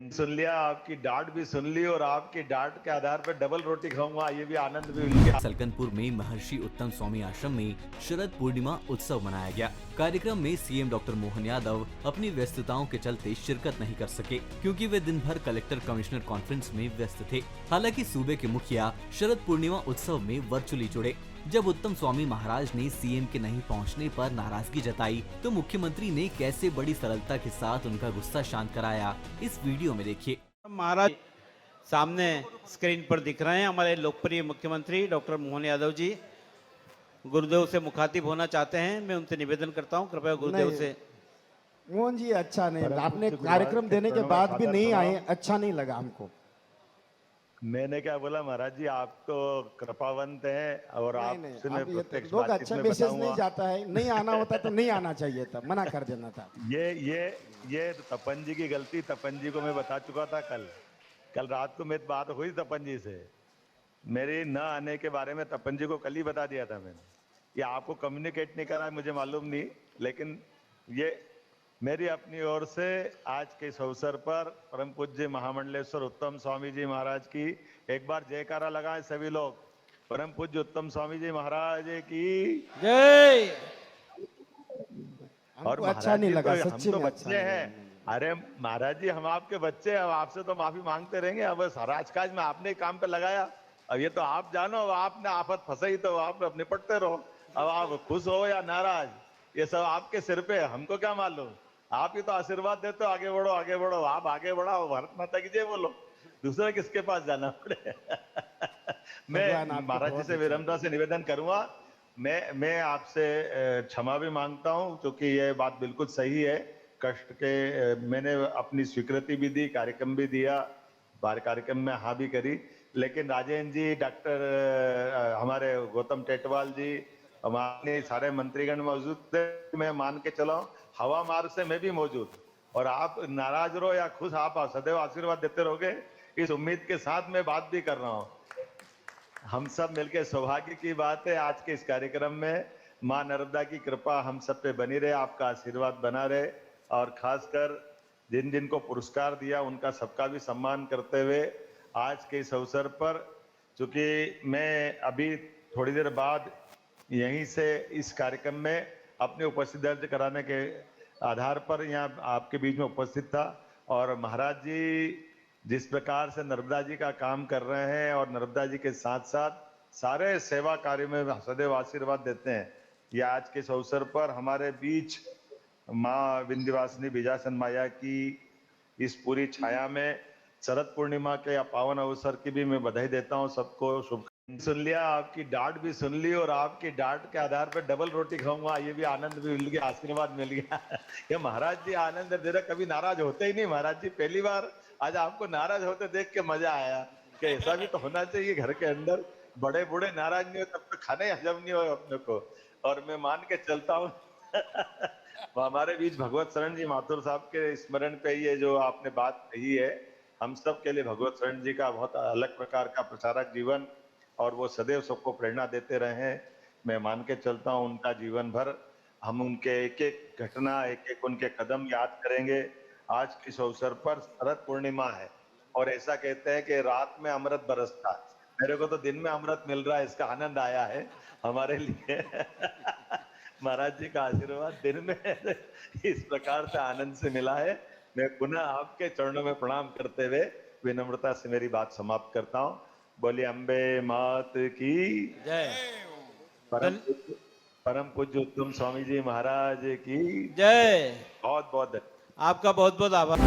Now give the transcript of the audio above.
सुन लिया, आपकी डांट भी सुन ली और आपकी डांट के आधार पर डबल रोटी खाऊंगा, ये भी आनंद भी मिल गया। सलकनपुर में महर्षि उत्तम स्वामी आश्रम में शरद पूर्णिमा उत्सव मनाया गया। कार्यक्रम में सीएम डॉक्टर मोहन यादव अपनी व्यस्तताओं के चलते शिरकत नहीं कर सके, क्योंकि वे दिन भर कलेक्टर कमिश्नर कॉन्फ्रेंस में व्यस्त थे। हालांकि सूबे के मुखिया शरद पूर्णिमा उत्सव में वर्चुअली जुड़े। जब उत्तम स्वामी महाराज ने सीएम के नहीं पहुंचने पर नाराजगी जताई, तो मुख्यमंत्री ने कैसे बड़ी सरलता के साथ उनका गुस्सा शांत कराया, इस वीडियो में देखिए। महाराज सामने स्क्रीन पर दिख रहे हैं, हमारे लोकप्रिय मुख्यमंत्री डॉक्टर मोहन यादव जी गुरुदेव से मुखातिब होना चाहते हैं। मैं उनसे निवेदन करता हूं, कृपया गुरुदेव से। मोहन जी अच्छा नहीं, आपने कार्यक्रम देने के बाद भी नहीं आए, अच्छा नहीं लगा हमको। मैंने क्या बोला महाराज जी, आप तो कृपावंत हैं और आपसे मैं प्रत्यक्ष लोग बातचीत अच्छा में मैसेज बताऊंगा। नहीं जाता है, नहीं आना होता तो नहीं आना चाहिए था, मना कर देना था। ये तपन जी की गलती, तपन जी को मैं बता चुका था कल रात को मेरी बात हुई तपन जी से। मेरे न आने के बारे में तपन जी को कल ही बता दिया था मैंने। ये आपको कम्युनिकेट नहीं करा मुझे मालूम नहीं, लेकिन ये मेरी अपनी ओर से आज के इस अवसर पर परम पूज्य महामंडलेश्वर उत्तम स्वामी जी महाराज की एक बार जयकारा लगाएं सभी लोग। परम पूज्य उत्तम स्वामी जी महाराज की जय। और अच्छा नहीं लगा, हम सच्ची तो में बच्चे हैं। अरे महाराज जी, हम आपके बच्चे हैं, आपसे तो माफी मांगते रहेंगे। अब राजकाज में आपने काम पे लगाया, अब ये तो आप जानो, अब आपने आफत फंसाई तो आप निपटते रहो। अब आप खुश हो या नाराज, ये सब आपके सिर पे, हमको क्या मालूम। आप ही तो आशीर्वाद देते हो, आगे बढ़ो आगे बढ़ो। आप आगे बढ़ाओ, भारत माता की जय बोलो, दूसरे किसके पास जाना पड़े। मैं महाराज जी से विनम्रता से निवेदन करूंगा, मैं आपसे क्षमा भी मांगता हूं, क्योंकि ये बात बिल्कुल सही है। कष्ट के मैंने अपनी स्वीकृति भी दी, कार्यक्रम भी दिया, कार्यक्रम में हाँ भी करी, लेकिन राजेंद्र जी, डॉक्टर हमारे गौतम टेटवाल जी, हमारे सारे मंत्रीगण मौजूद थे। मैं मान के चला हवा मार्ग से मैं भी मौजूद, और आप नाराज रहो या खुश, आप सदैव आशीर्वाद देते रहोगे, इस उम्मीद के साथ मैं बात भी कर रहा हूं। हम सब मिलकर, सौभाग्य की बात है आज के इस कार्यक्रम में मां नर्मदा की कृपा हम सब पे बनी रहे, आपका आशीर्वाद बना रहे, और खासकर जिन जिन को पुरस्कार दिया उनका सबका भी सम्मान करते हुए आज के इस अवसर पर, चूंकि मैं अभी थोड़ी देर बाद यहीं से इस कार्यक्रम में अपनी उपस्थिति दर्ज कराने के आधार पर यहाँ आपके बीच में उपस्थित था, और महाराज जी जिस प्रकार से नर्मदा जी का काम कर रहे हैं और नर्मदा जी के साथ साथ सारे सेवा कार्य में सदैव आशीर्वाद देते हैं, यह आज के इस अवसर पर हमारे बीच माँ विंध्यवासिनी बीजासन माया की इस पूरी छाया में शरद पूर्णिमा के पावन अवसर की भी मैं बधाई देता हूँ सबको। शुभ सुन लिया, आपकी डांट भी सुन ली और आपकी डांट के आधार पर डबल रोटी खाऊंगा, ये भी आनंद भी मिल गया, आशीर्वाद मिल गया। ये महाराज जी आनंद दे रहे, कभी नाराज होते ही नहीं महाराज जी। पहली बार आज आपको नाराज होते देख के मजा आया कि ऐसा भी तो होना चाहिए घर के अंदर। बड़े बूढ़े नाराज नहीं हो तब तो खाना ही हजम नहीं हो अपने को। और मैं मान के चलता हूँ हमारे बीच भगवत शरण जी माथुर साहब के स्मरण पे ये जो आपने बात कही है, हम सब के लिए भगवत शरण जी का बहुत अलग प्रकार का प्रचारक जीवन, और वो सदैव सबको प्रेरणा देते रहे हैं। मैं मान के चलता हूँ उनका जीवन भर हम उनके एक एक घटना, एक एक उनके कदम याद करेंगे। आज के इस अवसर पर शरद पूर्णिमा है, और ऐसा कहते हैं कि रात में अमृत बरसता, मेरे को तो दिन में अमृत मिल रहा है, इसका आनंद आया है हमारे लिए। महाराज जी का आशीर्वाद दिन में इस प्रकार से आनंद से मिला है। मैं पुनः आपके चरणों में प्रणाम करते हुए विनम्रता से मेरी बात समाप्त करता हूँ। बोलिए अम्बे मात की जय। परम पूज्य उत्तम स्वामी जी महाराज की जय। बहुत बहुत आपका बहुत बहुत आभार।